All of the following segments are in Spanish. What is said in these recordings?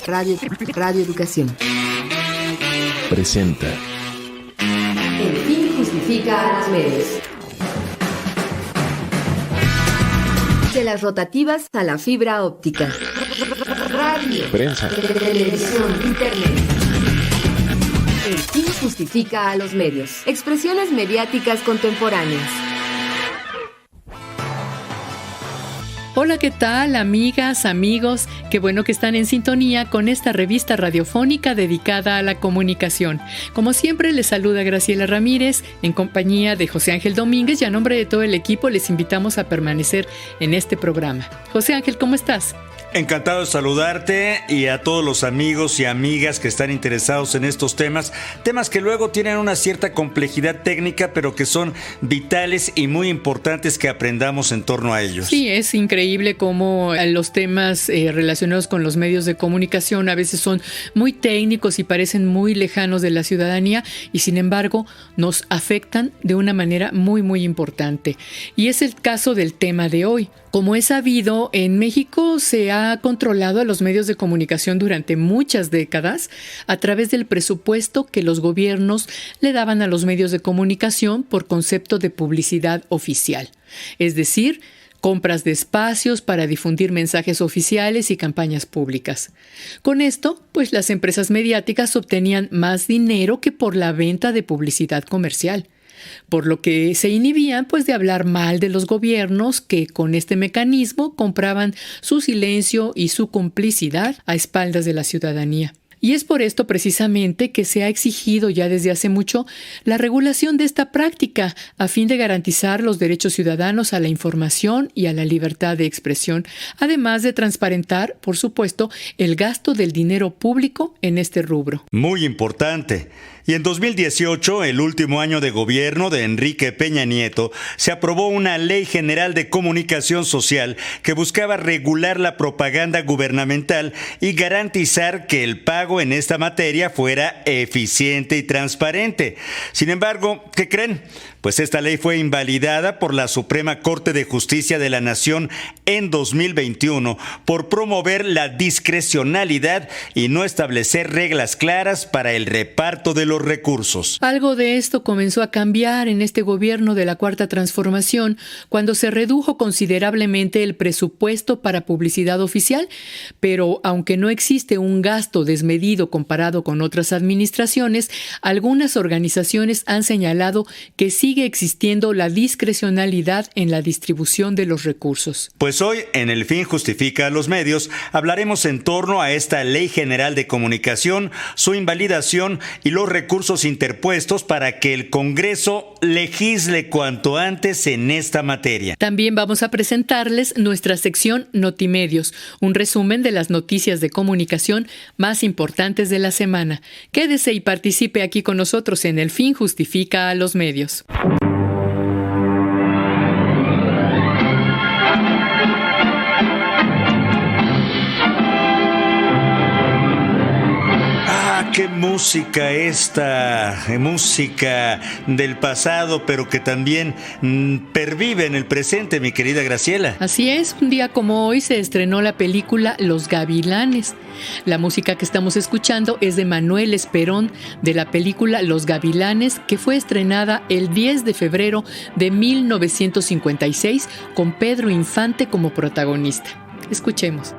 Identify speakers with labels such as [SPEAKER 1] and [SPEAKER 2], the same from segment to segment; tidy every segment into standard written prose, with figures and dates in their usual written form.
[SPEAKER 1] Radio Educación
[SPEAKER 2] presenta
[SPEAKER 1] El fin justifica a los medios. De las rotativas a la fibra óptica. Radio,
[SPEAKER 2] prensa,
[SPEAKER 1] televisión, internet. El fin justifica a los medios. Expresiones mediáticas contemporáneas.
[SPEAKER 3] Hola, ¿qué tal, amigas, amigos? Qué bueno que están en sintonía con esta revista radiofónica dedicada a la comunicación. Como siempre, les saluda Graciela Ramírez en compañía de José Ángel Domínguez y a nombre de todo el equipo les invitamos a permanecer en este programa. José Ángel, ¿cómo estás?
[SPEAKER 4] Encantado de saludarte y a todos los amigos y amigas que están interesados en estos temas que luego tienen una cierta complejidad técnica, pero que son vitales y muy importantes que aprendamos en torno a ellos.
[SPEAKER 3] Sí, es increíble cómo los temas relacionados con los medios de comunicación a veces son muy técnicos y parecen muy lejanos de la ciudadanía y sin embargo nos afectan de una manera muy, muy importante. Y es el caso del tema de hoy. Como es sabido, en México se ha controlado a los medios de comunicación durante muchas décadas a través del presupuesto que los gobiernos le daban a los medios de comunicación por concepto de publicidad oficial. Es decir, compras de espacios para difundir mensajes oficiales y campañas públicas. Con esto, pues las empresas mediáticas obtenían más dinero que por la venta de publicidad comercial. Por lo que se inhibían pues de hablar mal de los gobiernos que con este mecanismo compraban su silencio y su complicidad a espaldas de la ciudadanía. Y es por esto precisamente que se ha exigido ya desde hace mucho la regulación de esta práctica a fin de garantizar los derechos ciudadanos a la información y a la libertad de expresión, además de transparentar, por supuesto, el gasto del dinero público en este rubro.
[SPEAKER 4] Muy importante. Y en 2018, el último año de gobierno de Enrique Peña Nieto, se aprobó una Ley General de Comunicación Social que buscaba regular la propaganda gubernamental y garantizar que el pago en esta materia fuera eficiente y transparente. Sin embargo, ¿qué creen? Pues esta ley fue invalidada por la Suprema Corte de Justicia de la Nación en 2021 por promover la discrecionalidad y no establecer reglas claras para el reparto de los recursos.
[SPEAKER 3] Algo de esto comenzó a cambiar en este gobierno de la Cuarta Transformación cuando se redujo considerablemente el presupuesto para publicidad oficial, pero aunque no existe un gasto desmedido comparado con otras administraciones, algunas organizaciones han señalado que sigue existiendo la discrecionalidad en la distribución de los recursos.
[SPEAKER 4] Pues hoy, en El Fin Justifica a los Medios, hablaremos en torno a esta Ley General de Comunicación, su invalidación y los recursos interpuestos para que el Congreso legisle cuanto antes en esta materia.
[SPEAKER 3] También vamos a presentarles nuestra sección Notimedios, un resumen de las noticias de comunicación más importantes de la semana. Quédese y participe aquí con nosotros en El Fin Justifica a los Medios.
[SPEAKER 4] ¡Qué música esta! Música del pasado, pero que también pervive en el presente, mi querida Graciela.
[SPEAKER 3] Así es, un día como hoy se estrenó la película Los Gavilanes. La música que estamos escuchando es de Manuel Esperón, de la película Los Gavilanes, que fue estrenada el 10 de febrero de 1956, con Pedro Infante como protagonista. Escuchemos.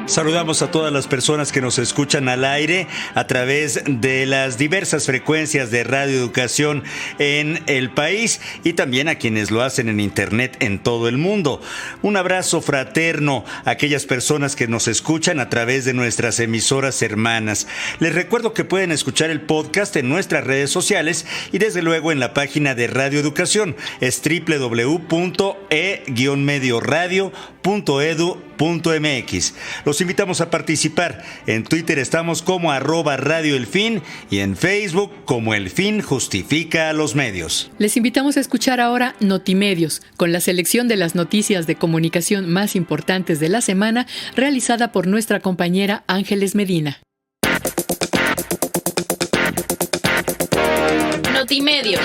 [SPEAKER 4] Saludamos a todas las personas que nos escuchan al aire a través de las diversas frecuencias de Radio Educación en el país y también a quienes lo hacen en internet en todo el mundo. Un abrazo fraterno a aquellas personas que nos escuchan a través de nuestras emisoras hermanas. Les recuerdo que pueden escuchar el podcast en nuestras redes sociales y desde luego en la página de Radio Educación. Es www.e-medioradio.edu.mx. Los invitamos a participar. En Twitter estamos como @radioelfin y en Facebook como El Fin Justifica a los Medios.
[SPEAKER 3] Les invitamos a escuchar ahora Notimedios, con la selección de las noticias de comunicación más importantes de la semana, realizada por nuestra compañera Ángeles Medina.
[SPEAKER 2] Notimedios.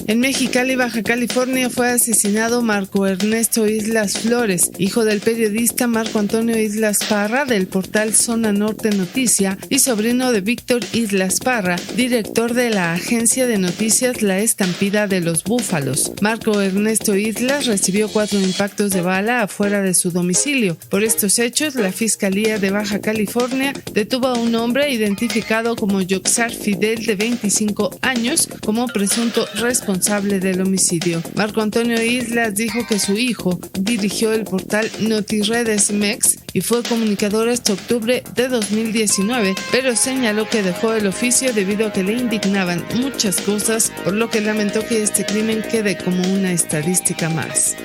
[SPEAKER 5] En Mexicali, Baja California, fue asesinado Marco Ernesto Islas Flores, hijo del periodista Marco Antonio Islas Parra del portal Zona Norte Noticia y sobrino de Víctor Islas Parra, director de la agencia de noticias La Estampida de los Búfalos. Marco Ernesto Islas recibió 4 impactos de bala afuera de su domicilio. Por estos hechos, la Fiscalía de Baja California detuvo a un hombre identificado como Yoxar Fidel, de 25 años, como presunto responsable del homicidio. Marco Antonio Islas dijo que su hijo dirigió el portal Notiredes Mex y fue comunicador hasta octubre de 2019, pero señaló que dejó el oficio debido a que le indignaban muchas cosas, por lo que lamentó que este crimen quede como una estadística más.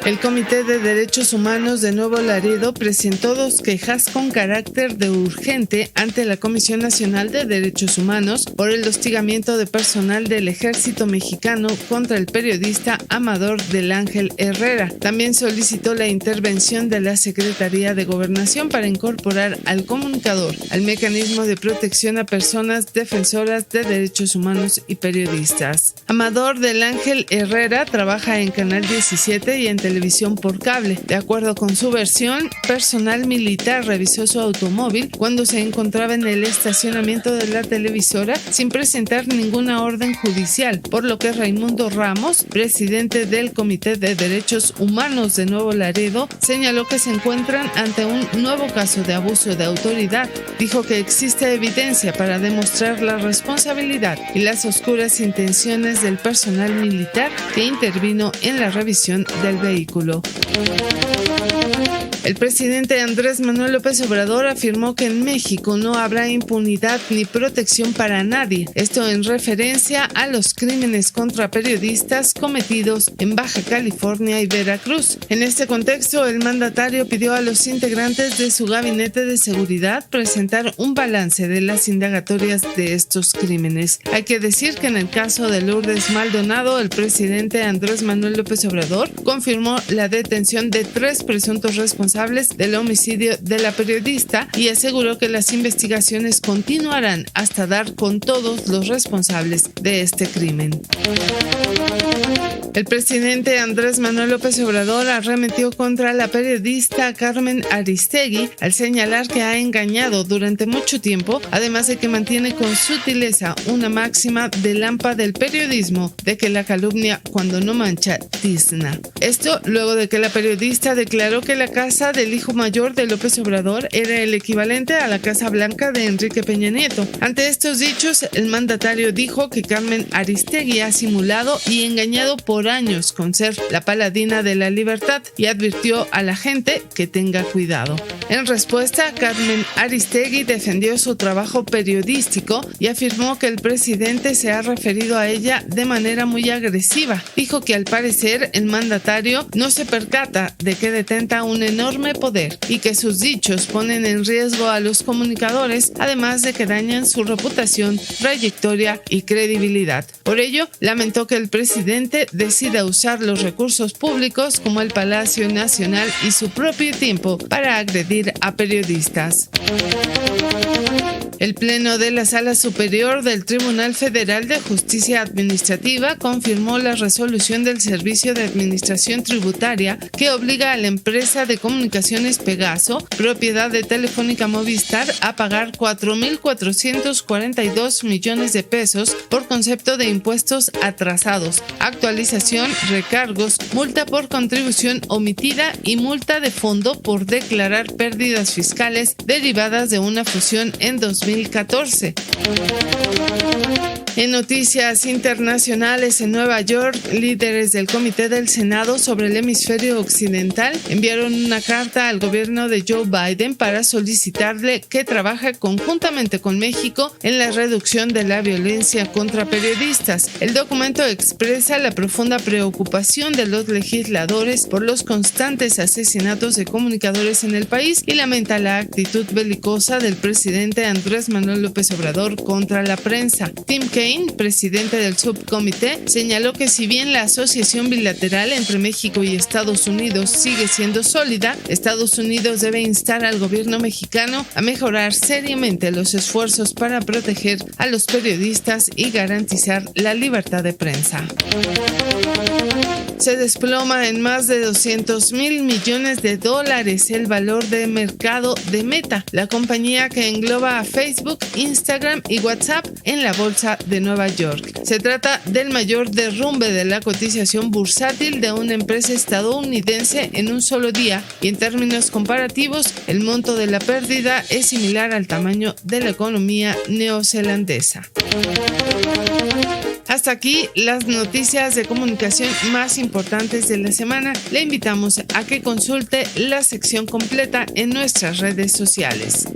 [SPEAKER 5] El Comité de Derechos Humanos de Nuevo Laredo presentó 2 quejas con carácter de urgente ante la Comisión Nacional de Derechos Humanos por el hostigamiento de personal del Ejército Mexicano contra el periodista Amador del Ángel Herrera. También solicitó la intervención de la Secretaría de Gobernación para incorporar al comunicador al mecanismo de protección a personas defensoras de derechos humanos y periodistas. Amador del Ángel Herrera trabaja en Canal 17 y en televisión por cable. De acuerdo con su versión, personal militar revisó su automóvil cuando se encontraba en el estacionamiento de la televisora sin presentar ninguna orden judicial, por lo que Raimundo Ramos, presidente del Comité de Derechos Humanos de Nuevo Laredo, señaló que se encuentran ante un nuevo caso de abuso de autoridad. Dijo que existe evidencia para demostrar la responsabilidad y las oscuras intenciones del personal militar que intervino en la revisión del vehículo. El presidente Andrés Manuel López Obrador afirmó que en México no habrá impunidad ni protección para nadie, esto en referencia a los crímenes contra periodistas cometidos en Baja California y Veracruz. En este contexto, el mandatario pidió a los integrantes de su gabinete de seguridad presentar un balance de las indagatorias de estos crímenes. Hay que decir que en el caso de Lourdes Maldonado, el presidente Andrés Manuel López Obrador confirmó la detención de 3 presuntos responsables del homicidio de la periodista y aseguró que las investigaciones continuarán hasta dar con todos los responsables de este crimen. El presidente Andrés Manuel López Obrador arremetió contra la periodista Carmen Aristegui al señalar que ha engañado durante mucho tiempo, además de que mantiene con sutileza una máxima del AMPA del periodismo de que la calumnia cuando no mancha tizna. Esto luego de que la periodista declaró que la casa del hijo mayor de López Obrador era el equivalente a la Casa Blanca de Enrique Peña Nieto. Ante estos dichos, el mandatario dijo que Carmen Aristegui ha simulado y engañado por años con ser la paladina de la libertad y advirtió a la gente que tenga cuidado. En respuesta, Carmen Aristegui defendió su trabajo periodístico y afirmó que el presidente se ha referido a ella de manera muy agresiva. Dijo que al parecer el mandatario no se percata de que detenta un enorme poder y que sus dichos ponen en riesgo a los comunicadores, además de que dañan su reputación, trayectoria y credibilidad. Por ello, lamentó que el presidente decida usar los recursos públicos como el Palacio Nacional y su propio tiempo para agredir a periodistas. El Pleno de la Sala Superior del Tribunal Federal de Justicia Administrativa confirmó la resolución del Servicio de Administración Tributaria que obliga a la empresa de comunicaciones Pegaso, propiedad de Telefónica Movistar, a pagar 4.442 millones de pesos por concepto de impuestos atrasados, actualización, recargos, multa por contribución omitida y multa de fondo por declarar pérdidas fiscales derivadas de una fusión en 2014. En noticias internacionales, en Nueva York, líderes del Comité del Senado sobre el Hemisferio Occidental enviaron una carta al gobierno de Joe Biden para solicitarle que trabaje conjuntamente con México en la reducción de la violencia contra periodistas. El documento expresa la profunda preocupación de los legisladores por los constantes asesinatos de comunicadores en el país y lamenta la actitud belicosa del presidente Andrés Manuel López Obrador contra la prensa. Tim Kaine, Payne, presidente del subcomité, señaló que si bien la asociación bilateral entre México y Estados Unidos sigue siendo sólida, Estados Unidos debe instar al gobierno mexicano a mejorar seriamente los esfuerzos para proteger a los periodistas y garantizar la libertad de prensa. Se desploma en más de $200,000 millones el valor de mercado de Meta, la compañía que engloba a Facebook, Instagram y WhatsApp en la bolsa de Nueva York. Se trata del mayor derrumbe de la cotización bursátil de una empresa estadounidense en un solo día, y en términos comparativos, el monto de la pérdida es similar al tamaño de la economía neozelandesa. Hasta aquí las noticias de comunicación más importantes de la semana. Le invitamos a que consulte la sección completa en nuestras redes sociales.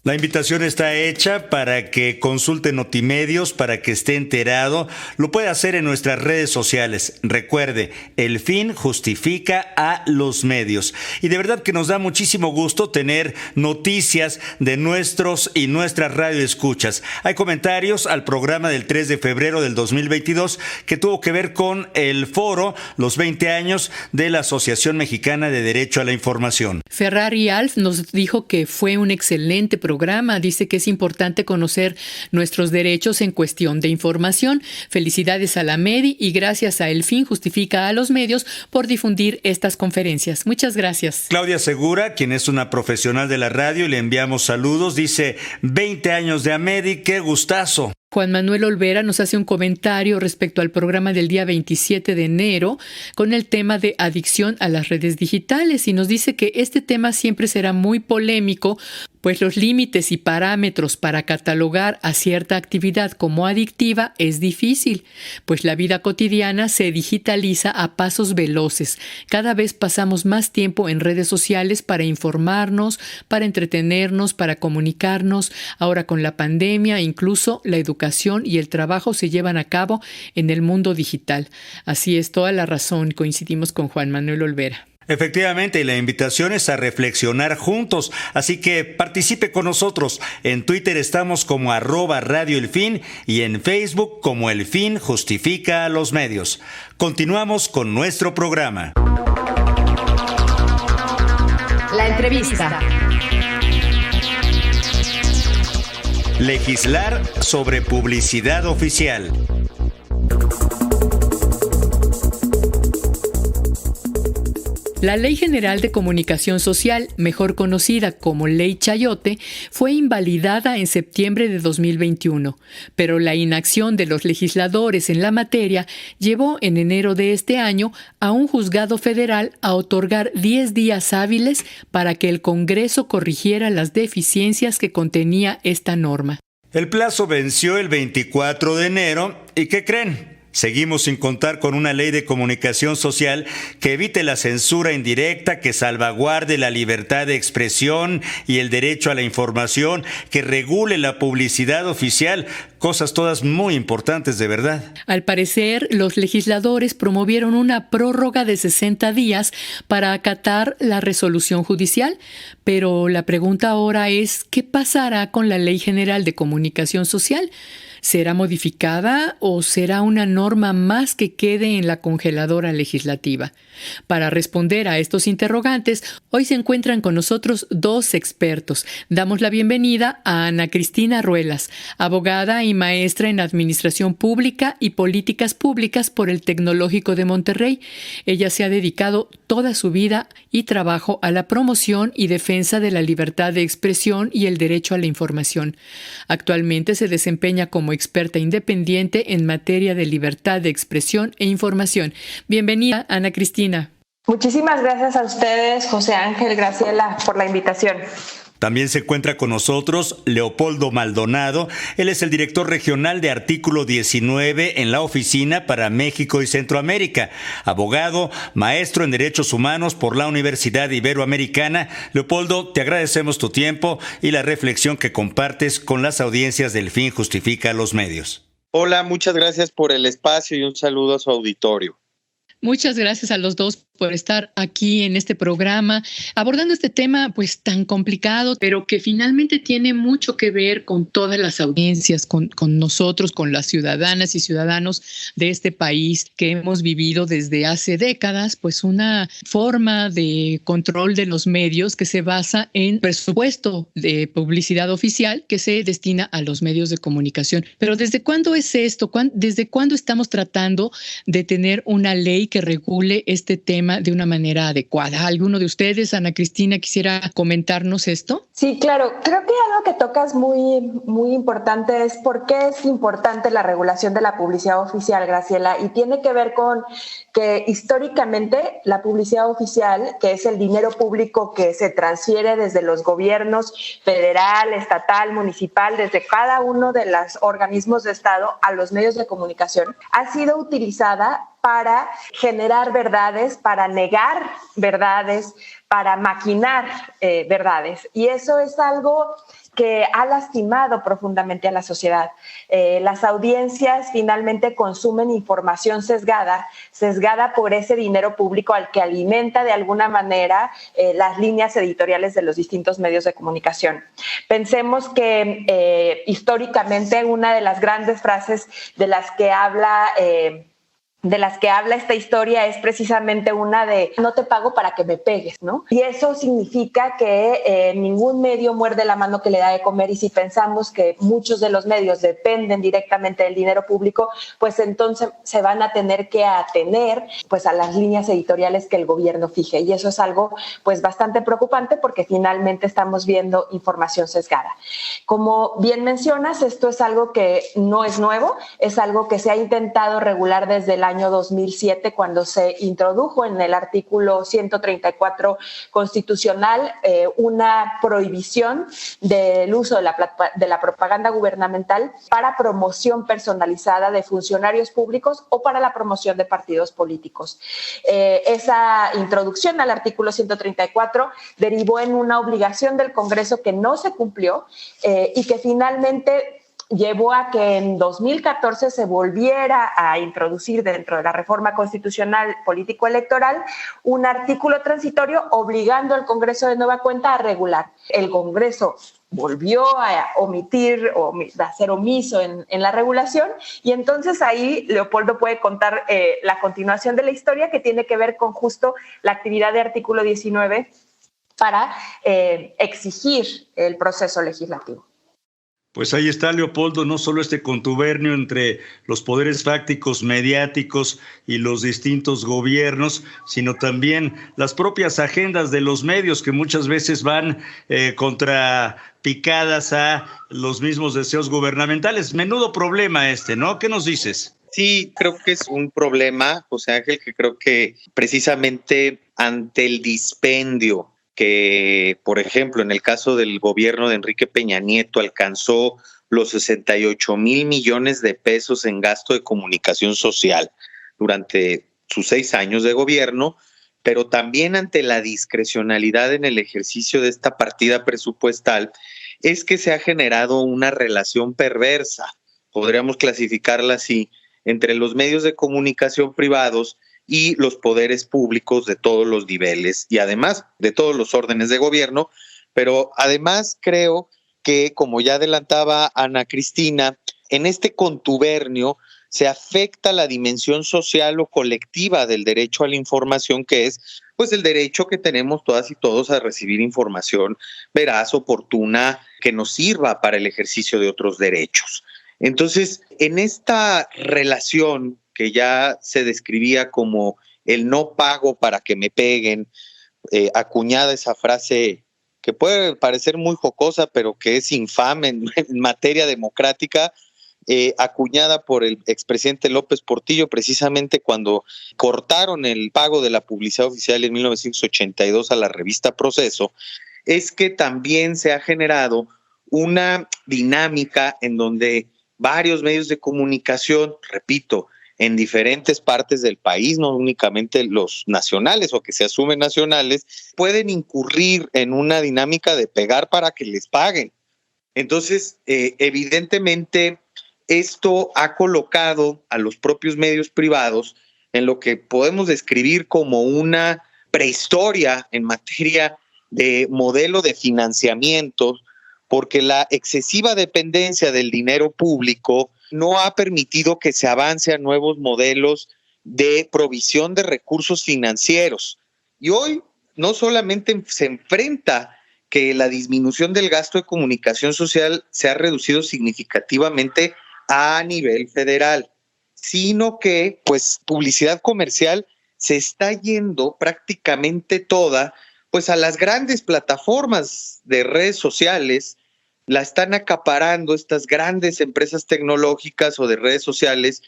[SPEAKER 4] La invitación está hecha para que consulte Notimedios, para que esté enterado. Lo puede hacer en nuestras redes sociales. Recuerde, el fin justifica a los medios. Y de verdad que nos da muchísimo gusto tener noticias de nuestros y nuestras radioescuchas. Hay comentarios al programa del 3 de febrero del 2022 que tuvo que ver con el foro, los 20 años de la Asociación Mexicana de Derecho a la Información.
[SPEAKER 3] Ferrari Alf nos dijo que fue un excelente programa. Dice que es importante conocer nuestros derechos en cuestión de información. Felicidades a la MEDI y gracias a El Fin Justifica a los Medios por difundir estas conferencias. Muchas gracias.
[SPEAKER 4] Claudia Segura, quien es una profesional de la radio, y le enviamos saludos, dice 20 años de AMEDI, qué gustazo.
[SPEAKER 3] Juan Manuel Olvera nos hace un comentario respecto al programa del día 27 de enero con el tema de adicción a las redes digitales y nos dice que este tema siempre será muy polémico, pues los límites y parámetros para catalogar a cierta actividad como adictiva es difícil, pues la vida cotidiana se digitaliza a pasos veloces. Cada vez pasamos más tiempo en redes sociales para informarnos, para entretenernos, para comunicarnos. Ahora con la pandemia, incluso la educación y el trabajo se llevan a cabo en el mundo digital. Así es, toda la razón, coincidimos con Juan Manuel Olvera.
[SPEAKER 4] Efectivamente, y la invitación es a reflexionar juntos, así que participe con nosotros. En Twitter estamos como @radioelfin y en Facebook como El Fin Justifica a los Medios. Continuamos con nuestro programa.
[SPEAKER 1] La entrevista.
[SPEAKER 4] Legislar sobre publicidad oficial.
[SPEAKER 3] La Ley General de Comunicación Social, mejor conocida como Ley Chayote, fue invalidada en septiembre de 2021, pero la inacción de los legisladores en la materia llevó en enero de este año a un juzgado federal a otorgar 10 días hábiles para que el Congreso corrigiera las deficiencias que contenía esta norma.
[SPEAKER 4] El plazo venció el 24 de enero y ¿qué creen? Seguimos sin contar con una ley de comunicación social que evite la censura indirecta, que salvaguarde la libertad de expresión y el derecho a la información, que regule la publicidad oficial, cosas todas muy importantes de verdad.
[SPEAKER 3] Al parecer, los legisladores promovieron una prórroga de 60 días para acatar la resolución judicial, pero la pregunta ahora es, ¿qué pasará con la Ley General de Comunicación Social? ¿Será modificada o será una norma más que quede en la congeladora legislativa? Para responder a estos interrogantes, hoy se encuentran con nosotros dos expertos. Damos la bienvenida a Ana Cristina Ruelas, abogada y maestra en Administración Pública y Políticas Públicas por el Tecnológico de Monterrey. Ella se ha dedicado toda su vida y trabajo a la promoción y defensa de la libertad de expresión y el derecho a la información. Actualmente se desempeña como experta independiente en materia de libertad de expresión e información. Bienvenida, Ana Cristina.
[SPEAKER 2] Muchísimas gracias a ustedes, José Ángel, Graciela, por la invitación.
[SPEAKER 4] También se encuentra con nosotros Leopoldo Maldonado. Él es el director regional de Artículo 19 en la Oficina para México y Centroamérica. Abogado, maestro en Derechos Humanos por la Universidad Iberoamericana. Leopoldo, te agradecemos tu tiempo y la reflexión que compartes con las audiencias del Fin Justifica a los Medios.
[SPEAKER 6] Hola, muchas gracias por el espacio y un saludo a su auditorio.
[SPEAKER 3] Muchas gracias a los dos por estar aquí en este programa, abordando este tema pues tan complicado, pero que finalmente tiene mucho que ver con todas las audiencias, con nosotros, con las ciudadanas y ciudadanos de este país que hemos vivido desde hace décadas, pues una forma de control de los medios que se basa en presupuesto de publicidad oficial que se destina a los medios de comunicación. Pero ¿desde cuándo es esto? ¿Desde cuándo estamos tratando de tener una ley que regule este tema de una manera adecuada? ¿Alguno de ustedes, Ana Cristina, quisiera comentarnos esto?
[SPEAKER 2] Sí, claro. Creo que algo que tocas muy, muy importante es por qué es importante la regulación de la publicidad oficial, Graciela, y tiene que ver con que históricamente la publicidad oficial, que es el dinero público que se transfiere desde los gobiernos federal, estatal, municipal, desde cada uno de los organismos de Estado a los medios de comunicación, ha sido utilizada para generar verdades, para negar verdades, para maquinar verdades. Y eso es algo que ha lastimado profundamente a la sociedad. Las audiencias finalmente consumen información sesgada por ese dinero público al que alimenta de alguna manera las líneas editoriales de los distintos medios de comunicación. Pensemos que históricamente una de las grandes frases de las que habla esta historia es precisamente una de no te pago para que me pegues, ¿no? Y eso significa que ningún medio muerde la mano que le da de comer, y si pensamos que muchos de los medios dependen directamente del dinero público, pues entonces se van a tener que atener pues a las líneas editoriales que el gobierno fije, y eso es algo pues bastante preocupante porque finalmente estamos viendo información sesgada. Como bien mencionas, esto es algo que no es nuevo, es algo que se ha intentado regular desde el año 2007, cuando se introdujo en el artículo 134 constitucional una prohibición del uso de la propaganda gubernamental para promoción personalizada de funcionarios públicos o para la promoción de partidos políticos. Esa introducción al artículo 134 derivó en una obligación del Congreso que no se cumplió y que finalmente llevó a que en 2014 se volviera a introducir dentro de la reforma constitucional político-electoral un artículo transitorio obligando al Congreso de nueva cuenta a regular. El Congreso volvió a omitir o a ser omiso en la regulación, y entonces ahí Leopoldo puede contar la continuación de la historia, que tiene que ver con justo la actividad de artículo 19 para exigir el proceso legislativo.
[SPEAKER 4] Pues ahí está, Leopoldo, no solo este contubernio entre los poderes fácticos, mediáticos y los distintos gobiernos, sino también las propias agendas de los medios que muchas veces van contrapicadas a los mismos deseos gubernamentales. Menudo problema ¿no? ¿Qué nos dices?
[SPEAKER 6] Sí, creo que es un problema, José Ángel, que creo que precisamente ante el dispendio que, por ejemplo, en el caso del gobierno de Enrique Peña Nieto alcanzó los 68,000 millones de pesos en gasto de comunicación social durante sus 6 años de gobierno, pero también ante la discrecionalidad en el ejercicio de esta partida presupuestal, es que se ha generado una relación perversa, podríamos clasificarla así, entre los medios de comunicación privados y los poderes públicos de todos los niveles y además de todos los órdenes de gobierno, pero además creo que, como ya adelantaba Ana Cristina, en este contubernio se afecta la dimensión social o colectiva del derecho a la información, que es pues el derecho que tenemos todas y todos a recibir información veraz, oportuna, que nos sirva para el ejercicio de otros derechos. Entonces, en esta relación que ya se describía como el no pago para que me peguen, acuñada esa frase que puede parecer muy jocosa, pero que es infame en materia democrática, acuñada por el expresidente López Portillo precisamente cuando cortaron el pago de la publicidad oficial en 1982 a la revista Proceso, es que también se ha generado una dinámica en donde varios medios de comunicación, repito, en diferentes partes del país, no únicamente los nacionales o que se asumen nacionales, pueden incurrir en una dinámica de pegar para que les paguen. Entonces, evidentemente, esto ha colocado a los propios medios privados en lo que podemos describir como una prehistoria en materia de modelo de financiamiento, porque la excesiva dependencia del dinero público no ha permitido que se avance a nuevos modelos de provisión de recursos financieros. Y hoy no solamente se enfrenta que la disminución del gasto de comunicación social se ha reducido significativamente a nivel federal, sino que pues publicidad comercial se está yendo prácticamente toda pues a las grandes plataformas de redes sociales, la están acaparando estas grandes empresas tecnológicas o de redes sociales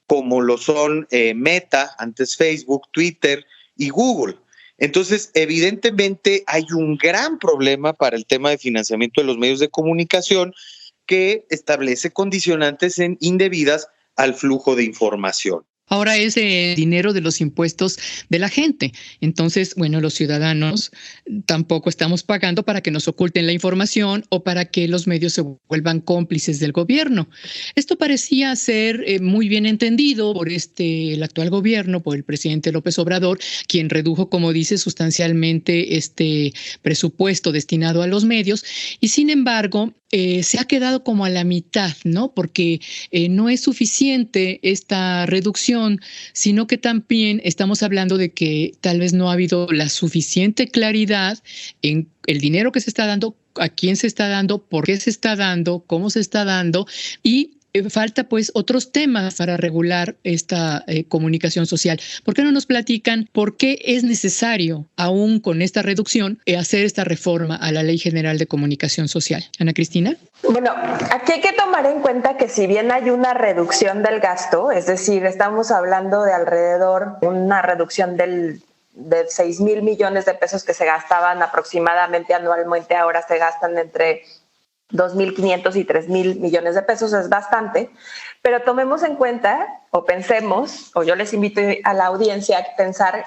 [SPEAKER 6] como lo son Meta, antes Facebook, Twitter y Google. Entonces, evidentemente hay un gran problema para el tema de financiamiento de los medios de comunicación que establece condicionantes indebidas al flujo de información.
[SPEAKER 3] Ahora es dinero de los impuestos de la gente. Entonces, bueno, los ciudadanos tampoco estamos pagando para que nos oculten la información o para que los medios se vuelvan cómplices del gobierno. Esto parecía ser muy bien entendido por el actual gobierno, por el presidente López Obrador, quien redujo, como dice, sustancialmente este presupuesto destinado a los medios. Y sin embargo, se ha quedado como a la mitad, ¿no? Porque no es suficiente esta reducción, sino que también estamos hablando de que tal vez no ha habido la suficiente claridad en el dinero que se está dando, a quién se está dando, por qué se está dando, cómo se está dando, y falta pues otros temas para regular esta comunicación social. ¿Por qué no nos platican por qué es necesario, aún con esta reducción, hacer esta reforma a la Ley General de Comunicación Social? Ana Cristina.
[SPEAKER 2] Bueno, aquí hay que tomar en cuenta que si bien hay una reducción del gasto, es decir, estamos hablando de alrededor una reducción de 6,000 millones de pesos que se gastaban aproximadamente anualmente, ahora se gastan entre 2,500 y 3,000 millones de pesos, es bastante, pero tomemos en cuenta o pensemos, o yo les invito a la audiencia a pensar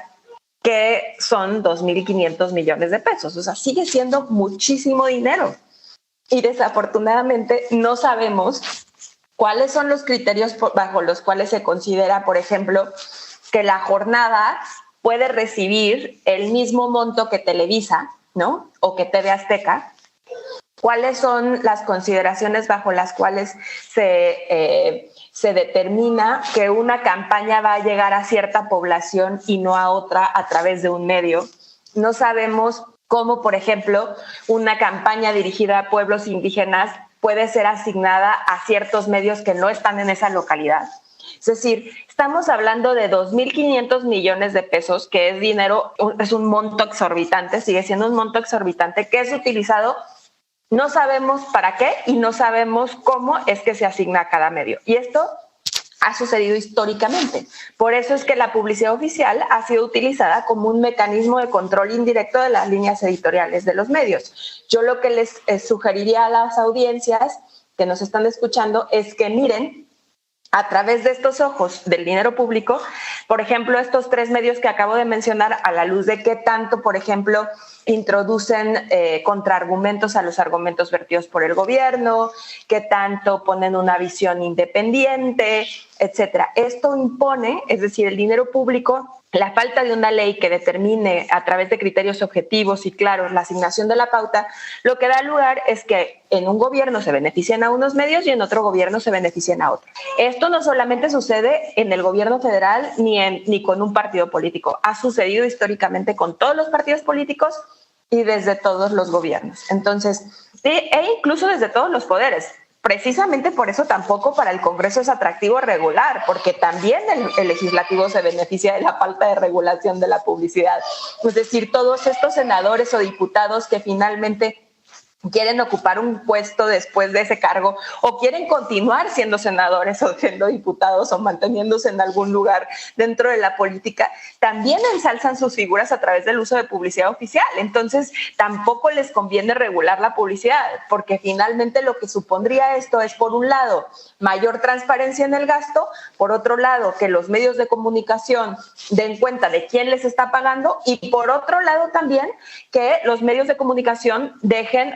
[SPEAKER 2] que son 2,500 millones de pesos, o sea, sigue siendo muchísimo dinero y desafortunadamente no sabemos cuáles son los criterios bajo los cuales se considera, por ejemplo, que la jornada puede recibir el mismo monto que Televisa, ¿no? O que TV Azteca. ¿Cuáles son las consideraciones bajo las cuales se determina que una campaña va a llegar a cierta población y no a otra a través de un medio? No sabemos cómo, por ejemplo, una campaña dirigida a pueblos indígenas puede ser asignada a ciertos medios que no están en esa localidad. Es decir, estamos hablando de 2,500 millones de pesos, que es dinero, es un monto exorbitante, sigue siendo un monto exorbitante que es utilizado. No sabemos para qué y no sabemos cómo es que se asigna a cada medio. Y esto ha sucedido históricamente. Por eso es que la publicidad oficial ha sido utilizada como un mecanismo de control indirecto de las líneas editoriales de los medios. Yo lo que les sugeriría a las audiencias que nos están escuchando es que miren a través de estos ojos del dinero público, por ejemplo, estos 3 medios que acabo de mencionar, a la luz de qué tanto, por ejemplo, introducen contraargumentos a los argumentos vertidos por el gobierno, qué tanto ponen una visión independiente, etcétera. Esto impone, es decir, el dinero público, la falta de una ley que determine a través de criterios objetivos y claros la asignación de la pauta, lo que da lugar es que en un gobierno se beneficien a unos medios y en otro gobierno se beneficien a otros. Esto no solamente sucede en el gobierno federal ni con un partido político, ha sucedido históricamente con todos los partidos políticos y desde todos los gobiernos. Entonces, e incluso desde todos los poderes. Precisamente por eso tampoco para el Congreso es atractivo regular, porque también el legislativo se beneficia de la falta de regulación de la publicidad. Es decir, todos estos senadores o diputados que finalmente quieren ocupar un puesto después de ese cargo o quieren continuar siendo senadores o siendo diputados o manteniéndose en algún lugar dentro de la política, también ensalzan sus figuras a través del uso de publicidad oficial. Entonces, tampoco les conviene regular la publicidad, porque finalmente lo que supondría esto es, por un lado, mayor transparencia en el gasto, por otro lado, que los medios de comunicación den cuenta de quién les está pagando y por otro lado también que los medios de comunicación dejen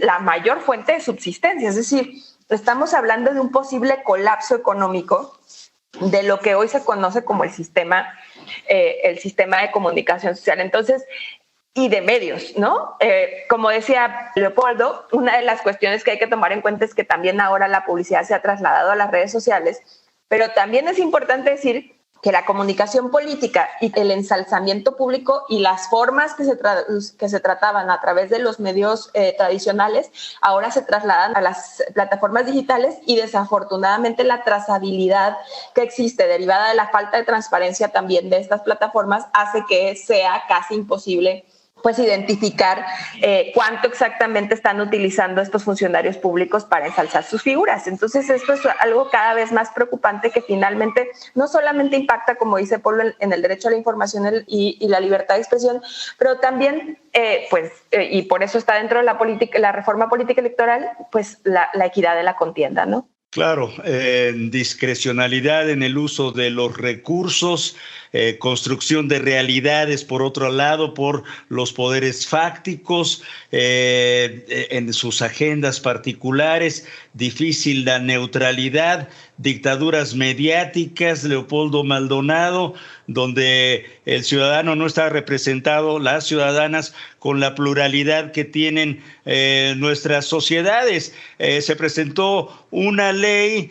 [SPEAKER 2] la mayor fuente de subsistencia. Es decir, estamos hablando de un posible colapso económico de lo que hoy se conoce como el sistema de comunicación social. Entonces, y de medios, ¿no? Como decía Leopoldo, una de las cuestiones que hay que tomar en cuenta es que también ahora la publicidad se ha trasladado a las redes sociales, pero también es importante decir que la comunicación política y el ensalzamiento público y las formas que se trataban a través de los medios tradicionales ahora se trasladan a las plataformas digitales, y desafortunadamente la trazabilidad que existe derivada de la falta de transparencia también de estas plataformas hace que sea casi imposible pues identificar cuánto exactamente están utilizando estos funcionarios públicos para ensalzar sus figuras. Entonces esto es algo cada vez más preocupante que finalmente no solamente impacta, como dice Pablo, en el derecho a la información y la libertad de expresión, pero también, y por eso está dentro de la reforma política electoral, pues la equidad de la contienda, ¿no?
[SPEAKER 4] Claro, discrecionalidad en el uso de los recursos, construcción de realidades, por otro lado, por los poderes fácticos, en sus agendas particulares, difícil la neutralidad, dictaduras mediáticas, Leopoldo Maldonado, donde el ciudadano no está representado, las ciudadanas, con la pluralidad que tienen nuestras sociedades. Se presentó una ley,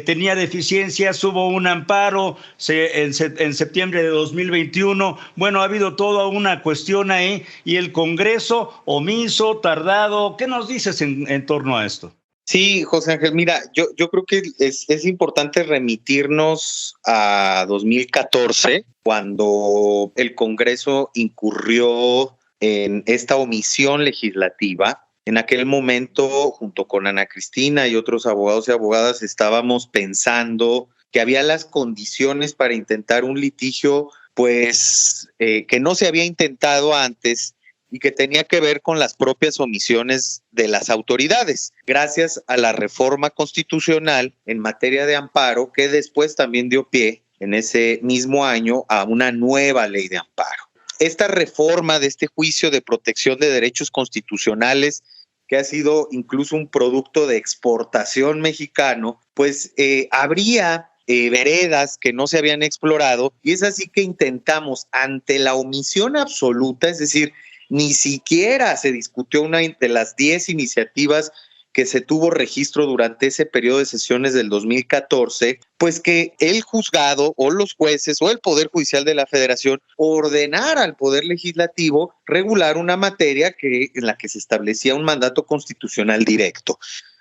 [SPEAKER 4] tenía deficiencias, hubo un amparo en septiembre de 2021. Bueno, ha habido toda una cuestión ahí, y el Congreso omiso, tardado. ¿Qué nos dices en torno a esto?
[SPEAKER 6] Sí, José Ángel, mira, yo creo que es importante remitirnos a 2014, cuando el Congreso incurrió en esta omisión legislativa. En aquel momento, junto con Ana Cristina y otros abogados y abogadas, estábamos pensando que había las condiciones para intentar un litigio, pues, que no se había intentado antes, y que tenía que ver con las propias omisiones de las autoridades, gracias a la reforma constitucional en materia de amparo, que después también dio pie, en ese mismo año, a una nueva ley de amparo. Esta reforma de este juicio de protección de derechos constitucionales, que ha sido incluso un producto de exportación mexicano, pues abría veredas que no se habían explorado, y es así que intentamos, ante la omisión absoluta, es decir, ni siquiera se discutió una de las 10 iniciativas que se tuvo registro durante ese periodo de sesiones del 2014, pues que el juzgado o los jueces o el Poder Judicial de la Federación ordenara al Poder Legislativo regular una materia en la que se establecía un mandato constitucional directo.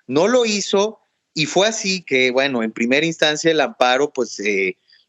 [SPEAKER 6] No lo hizo, y fue así que, bueno, en primera instancia el amparo pues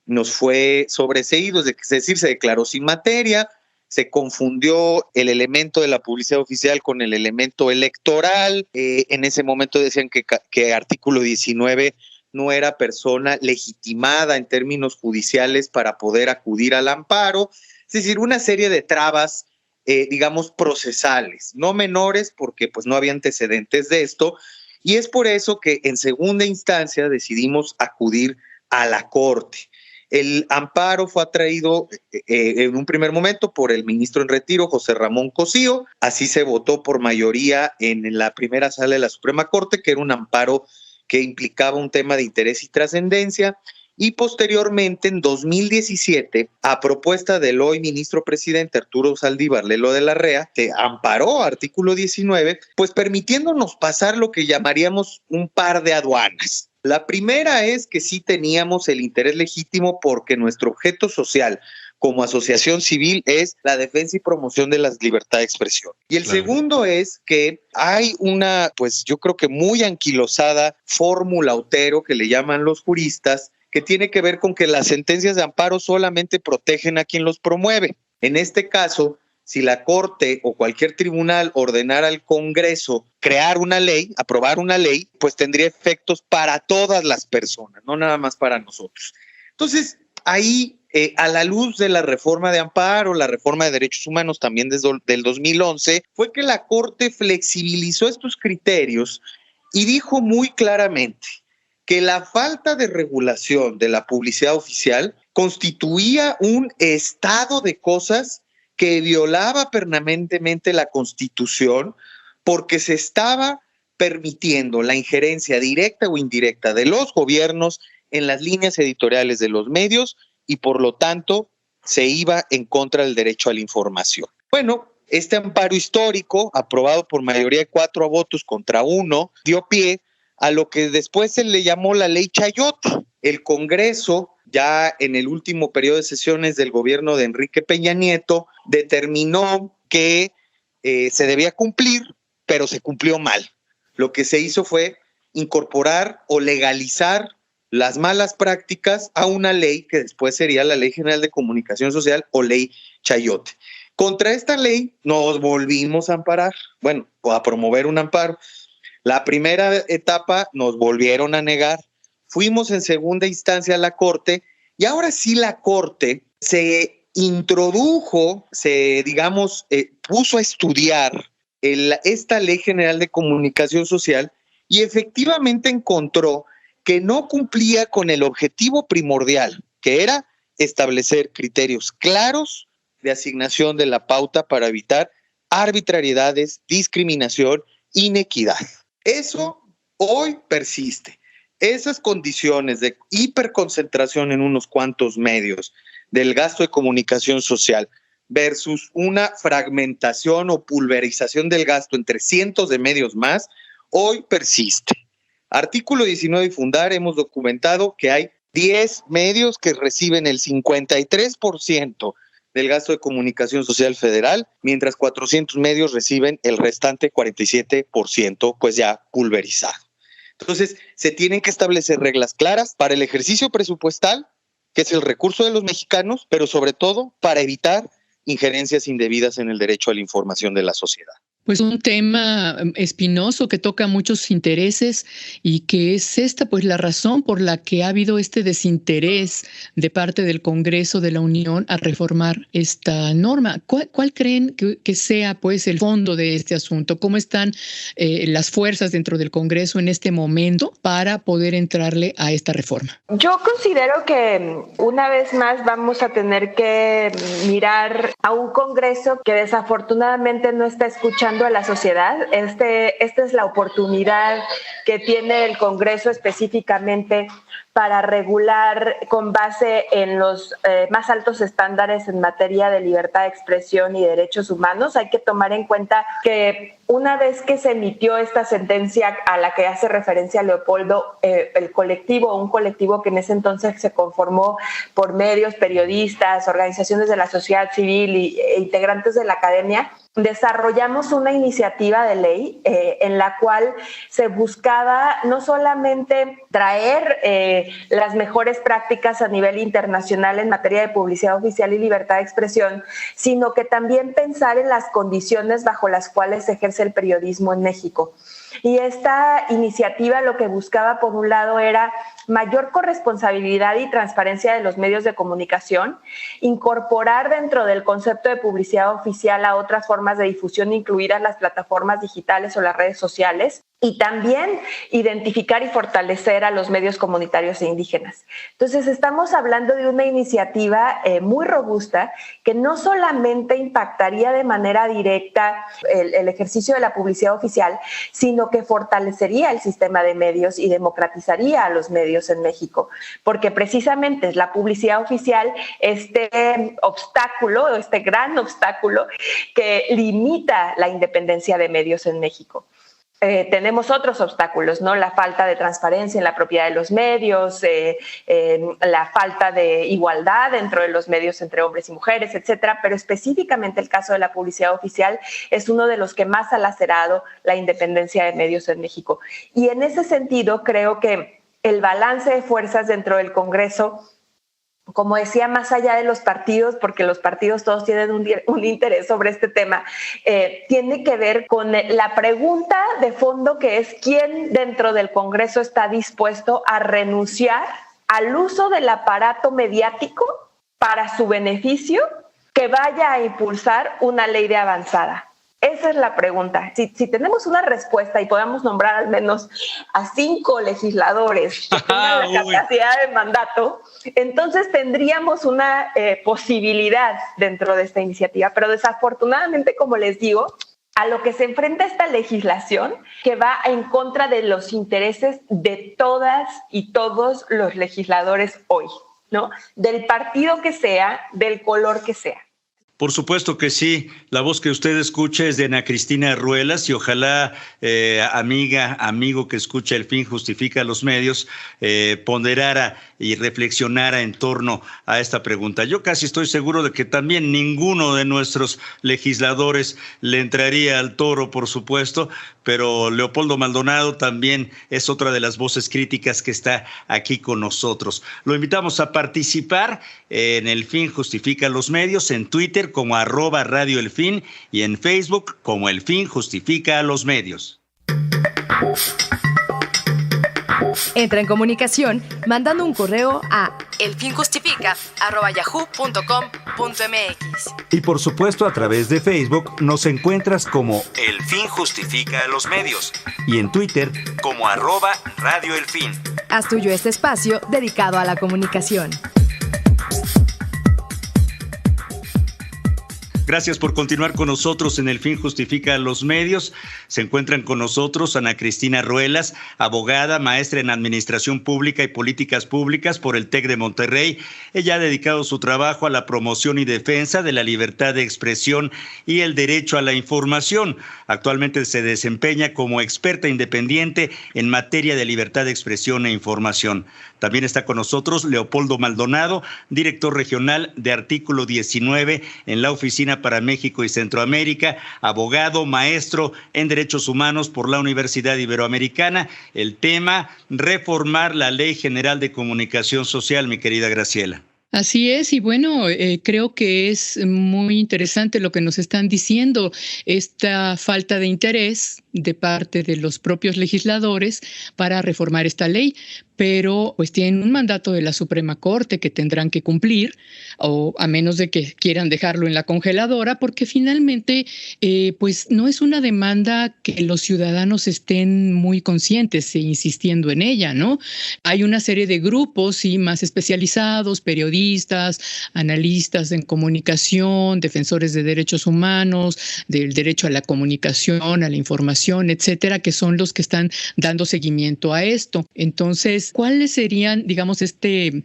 [SPEAKER 6] nos fue sobreseído, es decir, se declaró sin materia. Se confundió el elemento de la publicidad oficial con el elemento electoral. En ese momento decían que artículo 19 no era persona legitimada en términos judiciales para poder acudir al amparo. Es decir, una serie de trabas, digamos, procesales, no menores, porque pues no había antecedentes de esto. Y es por eso que en segunda instancia decidimos acudir a la Corte. El amparo fue atraído en un primer momento por el ministro en retiro, José Ramón Cosío. Así se votó por mayoría en la primera sala de la Suprema Corte, que era un amparo que implicaba un tema de interés y trascendencia. Y posteriormente, en 2017, a propuesta del hoy ministro presidente Arturo Saldívar Lelo de la Rea, se amparó artículo 19, pues permitiéndonos pasar lo que llamaríamos un par de aduanas. La primera es que sí teníamos el interés legítimo porque nuestro objeto social como asociación civil es la defensa y promoción de la libertad de expresión. Y el segundo es que hay una, pues yo creo que muy anquilosada fórmula Otero, que le llaman los juristas, que tiene que ver con que las sentencias de amparo solamente protegen a quien los promueve. En este caso, si la Corte o cualquier tribunal ordenara al Congreso crear una ley, aprobar una ley, pues tendría efectos para todas las personas, no nada más para nosotros. Entonces, ahí, a la luz de la reforma de amparo, la reforma de derechos humanos también desde el 2011, fue que la Corte flexibilizó estos criterios y dijo muy claramente que la falta de regulación de la publicidad oficial constituía un estado de cosas que violaba permanentemente la Constitución, porque se estaba permitiendo la injerencia directa o indirecta de los gobiernos en las líneas editoriales de los medios y por lo tanto se iba en contra del derecho a la información. Bueno, este amparo histórico, aprobado por mayoría de 4 votos contra 1, dio pie a lo que después se le llamó la Ley Chayote. El Congreso, ya en el último periodo de sesiones del gobierno de Enrique Peña Nieto, determinó que se debía cumplir, pero se cumplió mal. Lo que se hizo fue incorporar o legalizar las malas prácticas a una ley que después sería la Ley General de Comunicación Social o Ley Chayote. Contra esta ley nos volvimos a amparar, bueno, a promover un amparo. La primera etapa nos volvieron a negar. Fuimos en segunda instancia a la Corte y ahora sí la Corte se introdujo, puso a estudiar esta Ley General de Comunicación Social y efectivamente encontró que no cumplía con el objetivo primordial, que era establecer criterios claros de asignación de la pauta para evitar arbitrariedades, discriminación, inequidad. Eso hoy persiste. Esas condiciones de hiperconcentración en unos cuantos medios del gasto de comunicación social versus una fragmentación o pulverización del gasto entre cientos de medios más, hoy persiste. Artículo 19 y Fundar hemos documentado que hay 10 medios que reciben el 53% del gasto de comunicación social federal, mientras 400 medios reciben el restante 47%, pues ya pulverizado. Entonces, se tienen que establecer reglas claras para el ejercicio presupuestal, que es el recurso de los mexicanos, pero sobre todo para evitar injerencias indebidas en el derecho a la información de la sociedad.
[SPEAKER 3] Pues un tema espinoso que toca muchos intereses y que es esta pues la razón por la que ha habido este desinterés de parte del Congreso de la Unión a reformar esta norma. ¿Cuál creen que sea pues el fondo de este asunto? ¿Cómo están las fuerzas dentro del Congreso en este momento para poder entrarle a esta reforma?
[SPEAKER 2] Yo considero que una vez más vamos a tener que mirar a un Congreso que desafortunadamente no está escuchando a la sociedad. Esta es la oportunidad que tiene el Congreso específicamente para regular con base en los más altos estándares en materia de libertad de expresión y derechos humanos. Hay que tomar en cuenta que una vez que se emitió esta sentencia a la que hace referencia Leopoldo, un colectivo que en ese entonces se conformó por medios, periodistas, organizaciones de la sociedad civil e integrantes de la academia, desarrollamos una iniciativa de ley en la cual se buscaba no solamente traer las mejores prácticas a nivel internacional en materia de publicidad oficial y libertad de expresión, sino que también pensar en las condiciones bajo las cuales se ejerce el periodismo en México. Y esta iniciativa lo que buscaba, por un lado, era mayor corresponsabilidad y transparencia de los medios de comunicación, incorporar dentro del concepto de publicidad oficial a otras formas de difusión, incluidas las plataformas digitales o las redes sociales, y también identificar y fortalecer a los medios comunitarios e indígenas. Entonces, estamos hablando de una iniciativa muy robusta que no solamente impactaría de manera directa el ejercicio de la publicidad oficial, sino que fortalecería el sistema de medios y democratizaría a los medios en México, porque precisamente es la publicidad oficial este gran obstáculo que limita la independencia de medios en México. Tenemos otros obstáculos, ¿no? La falta de transparencia en la propiedad de los medios, la falta de igualdad dentro de los medios entre hombres y mujeres, etcétera. Pero específicamente el caso de la publicidad oficial es uno de los que más ha lacerado la independencia de medios en México. Y en ese sentido, creo que el balance de fuerzas dentro del Congreso, como decía, más allá de los partidos, porque los partidos todos tienen un interés sobre este tema, tiene que ver con la pregunta de fondo, que es quién dentro del Congreso está dispuesto a renunciar al uso del aparato mediático para su beneficio, que vaya a impulsar una ley de avanzada. Esa es la pregunta. Si tenemos una respuesta y podamos nombrar al menos a 5 legisladores que tengan la capacidad de mandato, entonces tendríamos una posibilidad dentro de esta iniciativa. Pero desafortunadamente, como les digo, a lo que se enfrenta esta legislación que va en contra de los intereses de todas y todos los legisladores hoy, ¿no? Del partido que sea, del color que sea.
[SPEAKER 4] Por supuesto que sí. La voz que usted escucha es de Ana Cristina Ruelas y ojalá, amigo que escucha El Fin Justifica los Medios, ponderara y reflexionara en torno a esta pregunta. Yo casi estoy seguro de que también ninguno de nuestros legisladores le entraría al toro, por supuesto, pero Leopoldo Maldonado también es otra de las voces críticas que está aquí con nosotros. Lo invitamos a participar en El Fin Justifica los Medios, en Twitter como @Radio El Fin y en Facebook como El Fin Justifica los Medios.
[SPEAKER 1] Entra en comunicación mandando un correo a elfinjustifica@yahoo.com.mx.
[SPEAKER 4] Y por supuesto a través de Facebook nos encuentras como El Fin Justifica los Medios y en Twitter como @Radio El Fin.
[SPEAKER 1] Haz tuyo este espacio dedicado a la comunicación.
[SPEAKER 4] Gracias por continuar con nosotros en El Fin Justifica los Medios. Se encuentran con nosotros Ana Cristina Ruelas, abogada, maestra en Administración Pública y Políticas Públicas por el TEC de Monterrey. Ella ha dedicado su trabajo a la promoción y defensa de la libertad de expresión y el derecho a la información. Actualmente se desempeña como experta independiente en materia de libertad de expresión e información. También está con nosotros Leopoldo Maldonado, director regional de Artículo 19 en la Oficina para México y Centroamérica, abogado, maestro en Derechos Humanos por la Universidad Iberoamericana. El tema, reformar la Ley General de Comunicación Social, mi querida Graciela.
[SPEAKER 3] Así es, y bueno, creo que es muy interesante lo que nos están diciendo, esta falta de interés de parte de los propios legisladores para reformar esta ley, pero pues tienen un mandato de la Suprema Corte que tendrán que cumplir, o a menos de que quieran dejarlo en la congeladora, porque finalmente pues no es una demanda que los ciudadanos estén muy conscientes e insistiendo en ella, ¿no? Hay una serie de grupos, sí, más especializados, periodistas, analistas en comunicación, defensores de derechos humanos, del derecho a la comunicación, a la información, etcétera, que son los que están dando seguimiento a esto. Entonces, ¿cuáles serían, digamos, este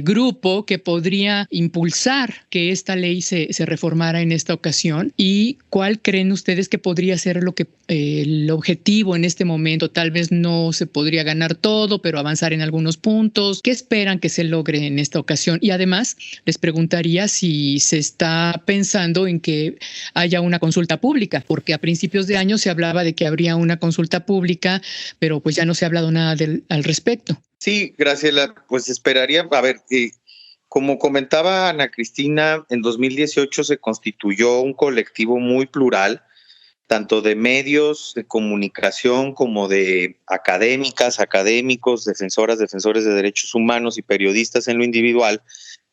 [SPEAKER 3] grupo que podría impulsar que esta ley se reformara en esta ocasión? ¿Y cuál creen ustedes que podría ser lo que el objetivo en este momento? Tal vez no se podría ganar todo, pero avanzar en algunos puntos. ¿Qué esperan que se logre en esta ocasión? Y además, les preguntaría si se está pensando en que haya una consulta pública, porque a principios de año se hablaba de que habría una consulta pública, pero pues ya no se ha hablado nada al respecto.
[SPEAKER 6] Sí, Graciela, pues esperaría, a ver, como comentaba Ana Cristina, en 2018 se constituyó un colectivo muy plural, tanto de medios de comunicación como de académicas, académicos, defensores de derechos humanos y periodistas en lo individual,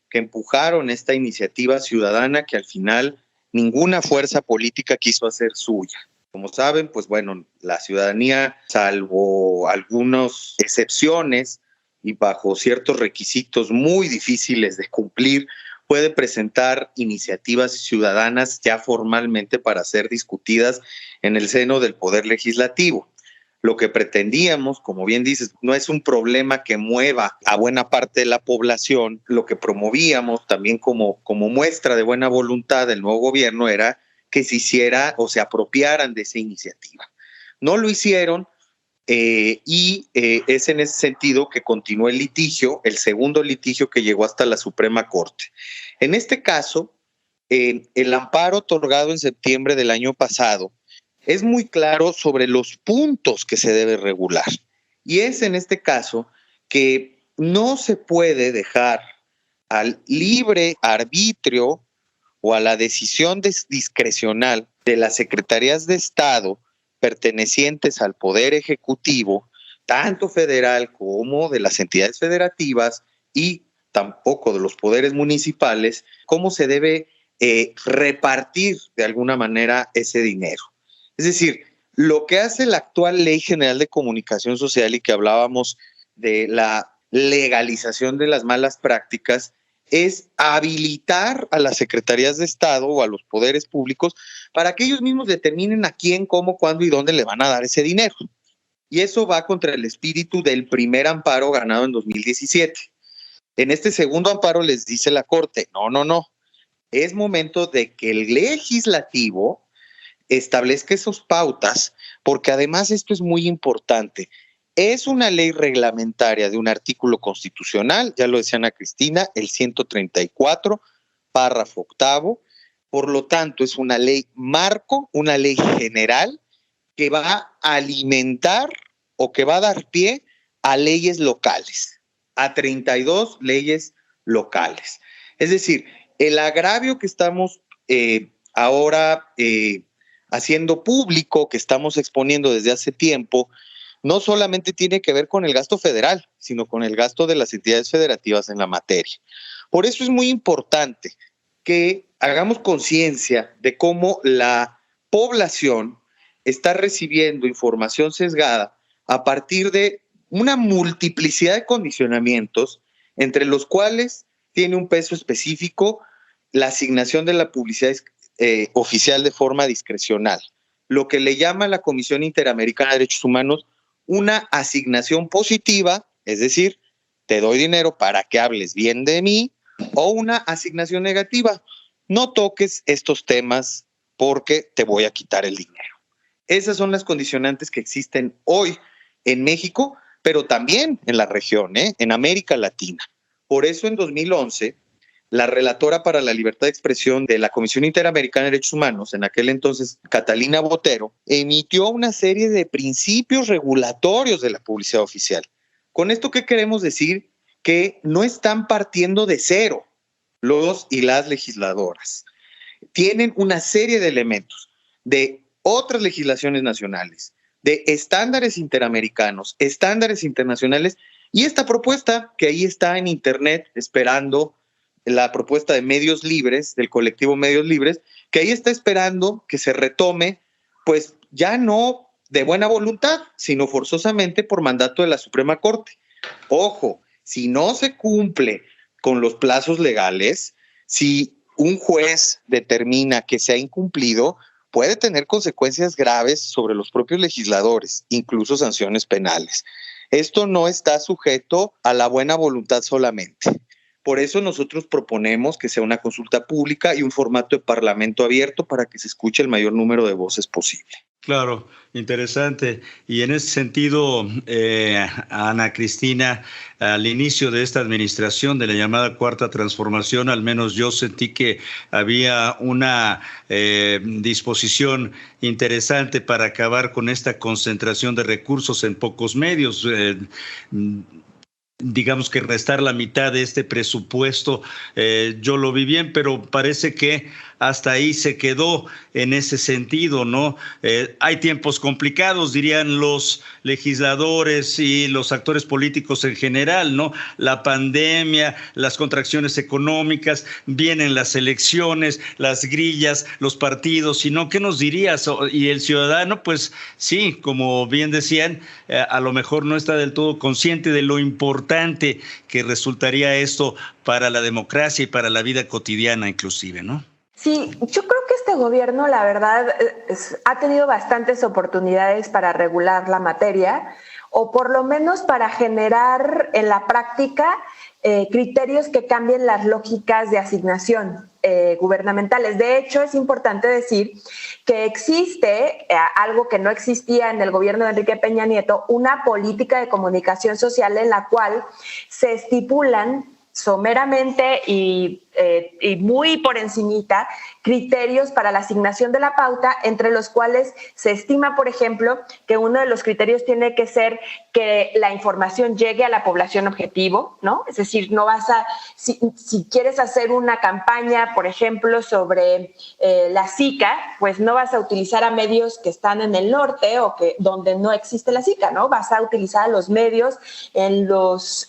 [SPEAKER 6] que empujaron esta iniciativa ciudadana que al final ninguna fuerza política quiso hacer suya. Como saben, pues bueno, la ciudadanía, salvo algunas excepciones y bajo ciertos requisitos muy difíciles de cumplir, puede presentar iniciativas ciudadanas ya formalmente para ser discutidas en el seno del Poder Legislativo. Lo que pretendíamos, como bien dices, no es un problema que mueva a buena parte de la población. Lo que promovíamos también como muestra de buena voluntad del nuevo gobierno era que se hiciera o se apropiaran de esa iniciativa. No lo hicieron y es en ese sentido que continuó el litigio, el segundo litigio que llegó hasta la Suprema Corte. En este caso, el amparo otorgado en septiembre del año pasado es muy claro sobre los puntos que se debe regular. Y es en este caso que no se puede dejar al libre arbitrio o a la decisión discrecional de las secretarías de Estado pertenecientes al Poder Ejecutivo, tanto federal como de las entidades federativas y tampoco de los poderes municipales, cómo se debe repartir de alguna manera ese dinero. Es decir, lo que hace la actual Ley General de Comunicación Social y que hablábamos de la legalización de las malas prácticas es habilitar a las secretarías de Estado o a los poderes públicos para que ellos mismos determinen a quién, cómo, cuándo y dónde le van a dar ese dinero. Y eso va contra el espíritu del primer amparo ganado en 2017. En este segundo amparo les dice la Corte, no, es momento de que el legislativo establezca esas pautas, porque además esto es muy importante. Es una ley reglamentaria de un artículo constitucional, ya lo decía Ana Cristina, el 134, párrafo 8. Por lo tanto, es una ley marco, una ley general que va a alimentar o que va a dar pie a leyes locales, a 32 leyes locales. Es decir, el agravio que estamos ahora haciendo público, que estamos exponiendo desde hace tiempo, no solamente tiene que ver con el gasto federal, sino con el gasto de las entidades federativas en la materia. Por eso es muy importante que hagamos conciencia de cómo la población está recibiendo información sesgada a partir de una multiplicidad de condicionamientos, entre los cuales tiene un peso específico la asignación de la publicidad oficial de forma discrecional, lo que le llama la Comisión Interamericana de Derechos Humanos una asignación positiva, es decir, te doy dinero para que hables bien de mí, o una asignación negativa, no toques estos temas porque te voy a quitar el dinero. Esas son las condicionantes que existen hoy en México, pero también en la región, en América Latina. Por eso en 2011, la relatora para la libertad de expresión de la Comisión Interamericana de Derechos Humanos, en aquel entonces Catalina Botero, emitió una serie de principios regulatorios de la publicidad oficial. Con esto, ¿qué queremos decir? Que no están partiendo de cero los y las legisladoras. Tienen una serie de elementos de otras legislaciones nacionales, de estándares interamericanos, estándares internacionales, y esta propuesta que ahí está en internet esperando, la propuesta de Medios Libres, del colectivo Medios Libres, que ahí está esperando que se retome, pues ya no de buena voluntad, sino forzosamente por mandato de la Suprema Corte. Ojo, si no se cumple con los plazos legales, si un juez determina que se ha incumplido, puede tener consecuencias graves sobre los propios legisladores, incluso sanciones penales. Esto no está sujeto a la buena voluntad solamente. Por eso nosotros proponemos que sea una consulta pública y un formato de parlamento abierto para que se escuche el mayor número de voces posible.
[SPEAKER 4] Claro, interesante. Y en ese sentido, Ana Cristina, al inicio de esta administración de la llamada Cuarta Transformación, al menos yo sentí que había una disposición interesante para acabar con esta concentración de recursos en pocos medios. Digamos que restar la mitad de este presupuesto, yo lo vi bien, pero parece que hasta ahí se quedó en ese sentido, ¿no? Hay tiempos complicados, dirían los legisladores y los actores políticos en general, ¿no? La pandemia, las contracciones económicas, vienen las elecciones, las grillas, los partidos, sino ¿qué nos dirías? Y el ciudadano, pues sí, como bien decían, a lo mejor no está del todo consciente de lo importante que resultaría esto para la democracia y para la vida cotidiana inclusive, ¿no?
[SPEAKER 2] Sí, yo creo que este gobierno, la verdad, ha tenido bastantes oportunidades para regular la materia, o por lo menos para generar en la práctica criterios que cambien las lógicas de asignación gubernamentales. De hecho, es importante decir que existe algo que no existía en el gobierno de Enrique Peña Nieto, una política de comunicación social en la cual se estipulan someramente y muy por encimita criterios para la asignación de la pauta, entre los cuales se estima, por ejemplo, que uno de los criterios tiene que ser que la información llegue a la población objetivo, ¿no? Es decir, no vas a, si quieres hacer una campaña, por ejemplo, sobre la Zika, pues no vas a utilizar a medios que están en el norte o que donde no existe la Zika, ¿no? Vas a utilizar a los medios en los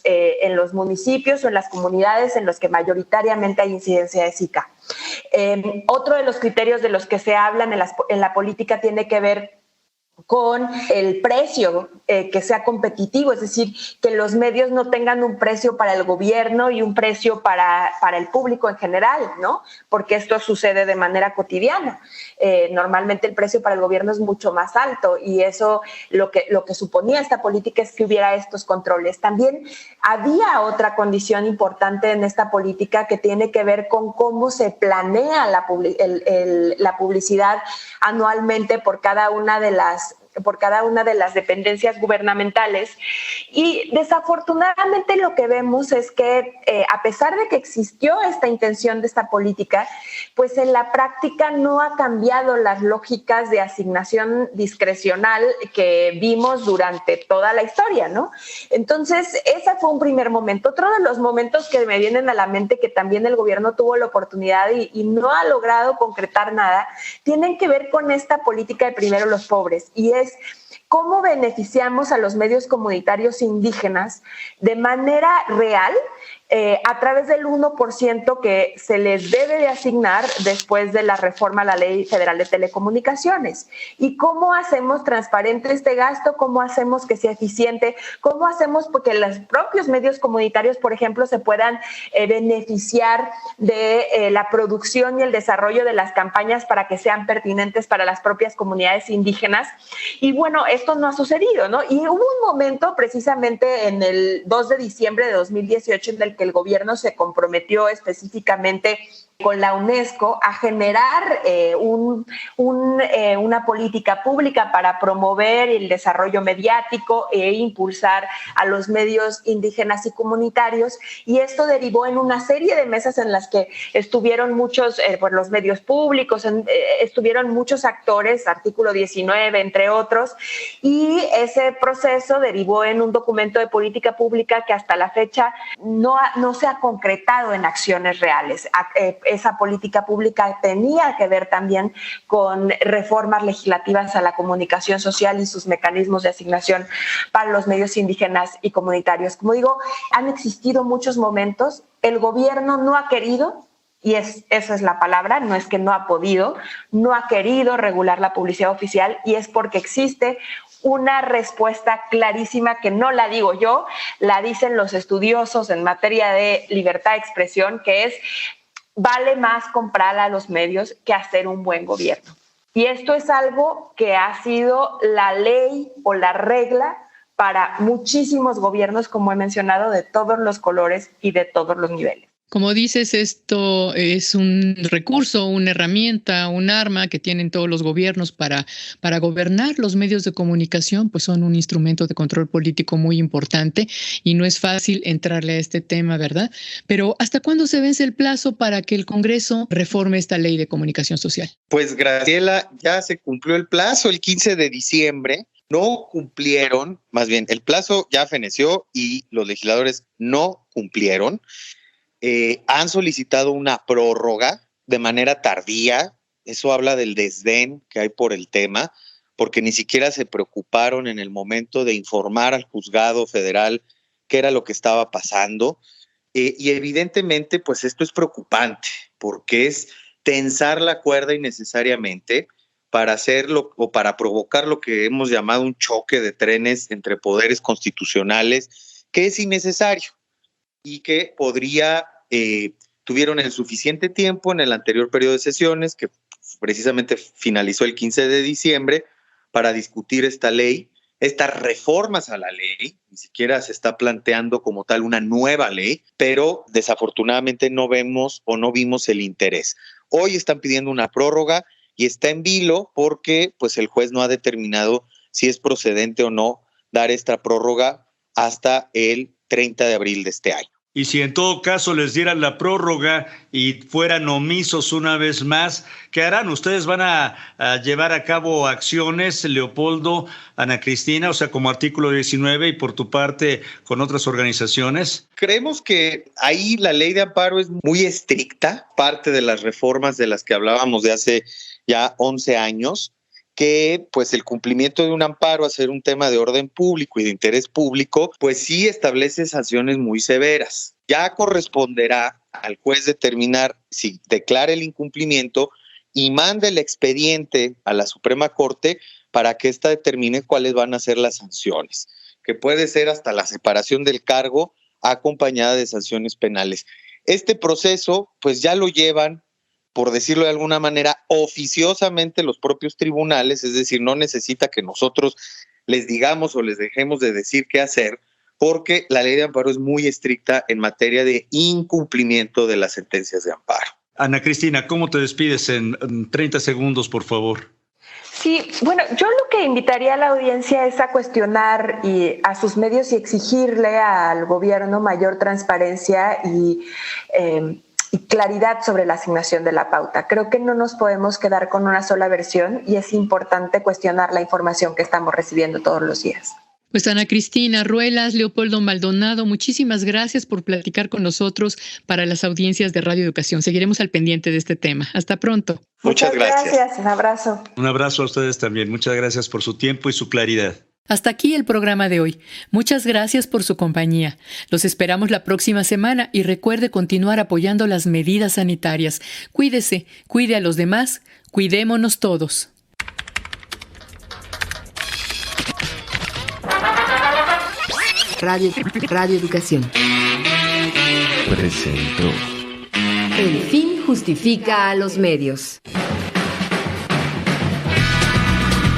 [SPEAKER 2] municipios o en las comunidades en los que mayoritariamente hay incidencia de Zika. Otro de los criterios de los que se hablan en la política tiene que ver con el precio que sea competitivo, es decir, que los medios no tengan un precio para el gobierno y un precio para el público en general, ¿no? Porque esto sucede de manera cotidiana. Normalmente el precio para el gobierno es mucho más alto y eso lo que suponía esta política es que hubiera estos controles. También había otra condición importante en esta política que tiene que ver con cómo se planea la publicidad anualmente por cada una de las dependencias gubernamentales. Y desafortunadamente lo que vemos es que a pesar de que existió esta intención de esta política, pues en la práctica no ha cambiado las lógicas de asignación discrecional que vimos durante toda la historia, ¿no? Entonces, ese fue un primer momento. Otro de los momentos que me vienen a la mente que también el gobierno tuvo la oportunidad y no ha logrado concretar nada, tienen que ver con esta política de primero los pobres, y es cómo beneficiamos a los medios comunitarios indígenas de manera real a través del 1% que se les debe de asignar después de la reforma a la Ley Federal de Telecomunicaciones. ¿Y cómo hacemos transparente este gasto? ¿Cómo hacemos que sea eficiente? ¿Cómo hacemos porque los propios medios comunitarios, por ejemplo, se puedan beneficiar de la producción y el desarrollo de las campañas para que sean pertinentes para las propias comunidades indígenas? Y bueno, esto no ha sucedido, ¿no? Y hubo un momento precisamente en el 2 de diciembre de 2018 en el que el gobierno se comprometió específicamente con la UNESCO a generar una política pública para promover el desarrollo mediático e impulsar a los medios indígenas y comunitarios, y esto derivó en una serie de mesas en las que estuvieron muchos, los medios públicos, estuvieron muchos actores, artículo 19, entre otros, y ese proceso derivó en un documento de política pública que hasta la fecha no se ha concretado en acciones reales. Esa política pública tenía que ver también con reformas legislativas a la comunicación social y sus mecanismos de asignación para los medios indígenas y comunitarios. Como digo, han existido muchos momentos, el gobierno no ha querido, y esa es la palabra, no es que no ha podido, no ha querido regular la publicidad oficial, y es porque existe una respuesta clarísima que no la digo yo, la dicen los estudiosos en materia de libertad de expresión, que es: vale más comprar a los medios que hacer un buen gobierno. Y esto es algo que ha sido la ley o la regla para muchísimos gobiernos, como he mencionado, de todos los colores y de todos los niveles.
[SPEAKER 3] Como dices, esto es un recurso, una herramienta, un arma que tienen todos los gobiernos para gobernar. Los medios de comunicación pues son un instrumento de control político muy importante y no es fácil entrarle a este tema, ¿verdad? Pero ¿hasta cuándo se vence el plazo para que el Congreso reforme esta ley de comunicación social?
[SPEAKER 6] Pues, Graciela, ya se cumplió el plazo el 15 de diciembre. No cumplieron, más bien el plazo ya feneció y los legisladores no cumplieron. Han solicitado una prórroga de manera tardía. Eso habla del desdén que hay por el tema, porque ni siquiera se preocuparon en el momento de informar al juzgado federal qué era lo que estaba pasando. Y evidentemente, pues esto es preocupante, porque es tensar la cuerda innecesariamente para hacerlo o para provocar lo que hemos llamado un choque de trenes entre poderes constitucionales, que es innecesario y que tuvieron el suficiente tiempo en el anterior periodo de sesiones, que precisamente finalizó el 15 de diciembre, para discutir esta ley, estas reformas a la ley. Ni siquiera se está planteando como tal una nueva ley, pero desafortunadamente no vimos el interés. Hoy están pidiendo una prórroga y está en vilo porque pues, el juez no ha determinado si es procedente o no dar esta prórroga hasta el 30 de abril de este año.
[SPEAKER 4] Y si en todo caso les dieran la prórroga y fueran omisos una vez más, ¿qué harán? ¿Ustedes van a llevar a cabo acciones, Leopoldo, Ana Cristina, o sea, como artículo 19 y por tu parte con otras organizaciones?
[SPEAKER 6] Creemos que ahí la ley de amparo es muy estricta, parte de las reformas de las que hablábamos de hace ya 11 años, que pues el cumplimiento de un amparo a ser un tema de orden público y de interés público, pues sí establece sanciones muy severas. Ya corresponderá al juez determinar si declara el incumplimiento y manda el expediente a la Suprema Corte para que ésta determine cuáles van a ser las sanciones, que puede ser hasta la separación del cargo acompañada de sanciones penales. Este proceso, pues ya lo llevan, por decirlo de alguna manera, oficiosamente los propios tribunales, es decir, no necesita que nosotros les digamos o les dejemos de decir qué hacer, porque la ley de amparo es muy estricta en materia de incumplimiento de las sentencias de amparo.
[SPEAKER 4] Ana Cristina, ¿cómo te despides en 30 segundos, por favor?
[SPEAKER 2] Sí, bueno, yo lo que invitaría a la audiencia es a cuestionar a sus medios y exigirle al gobierno mayor transparencia y claridad sobre la asignación de la pauta. Creo que no nos podemos quedar con una sola versión y es importante cuestionar la información que estamos recibiendo todos los días.
[SPEAKER 3] Pues Ana Cristina Ruelas, Leopoldo Maldonado, muchísimas gracias por platicar con nosotros para las audiencias de Radio Educación. Seguiremos al pendiente de este tema. Hasta pronto.
[SPEAKER 6] Muchas gracias.
[SPEAKER 2] Un abrazo.
[SPEAKER 4] Un abrazo a ustedes también. Muchas gracias por su tiempo y su claridad.
[SPEAKER 3] Hasta aquí el programa de hoy. Muchas gracias por su compañía. Los esperamos la próxima semana y recuerde continuar apoyando las medidas sanitarias. Cuídese, cuide a los demás, cuidémonos todos.
[SPEAKER 1] Radio Educación.
[SPEAKER 7] Presentó.
[SPEAKER 1] El fin justifica a los medios.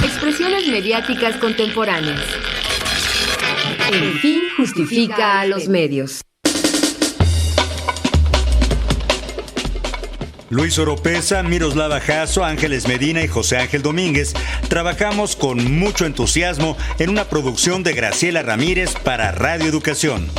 [SPEAKER 1] Expresiones mediáticas contemporáneas. El fin justifica a los medios.
[SPEAKER 4] Luis Oropesa, Miroslava Jasso, Ángeles Medina y José Ángel Domínguez trabajamos con mucho entusiasmo en una producción de Graciela Ramírez para Radio Educación.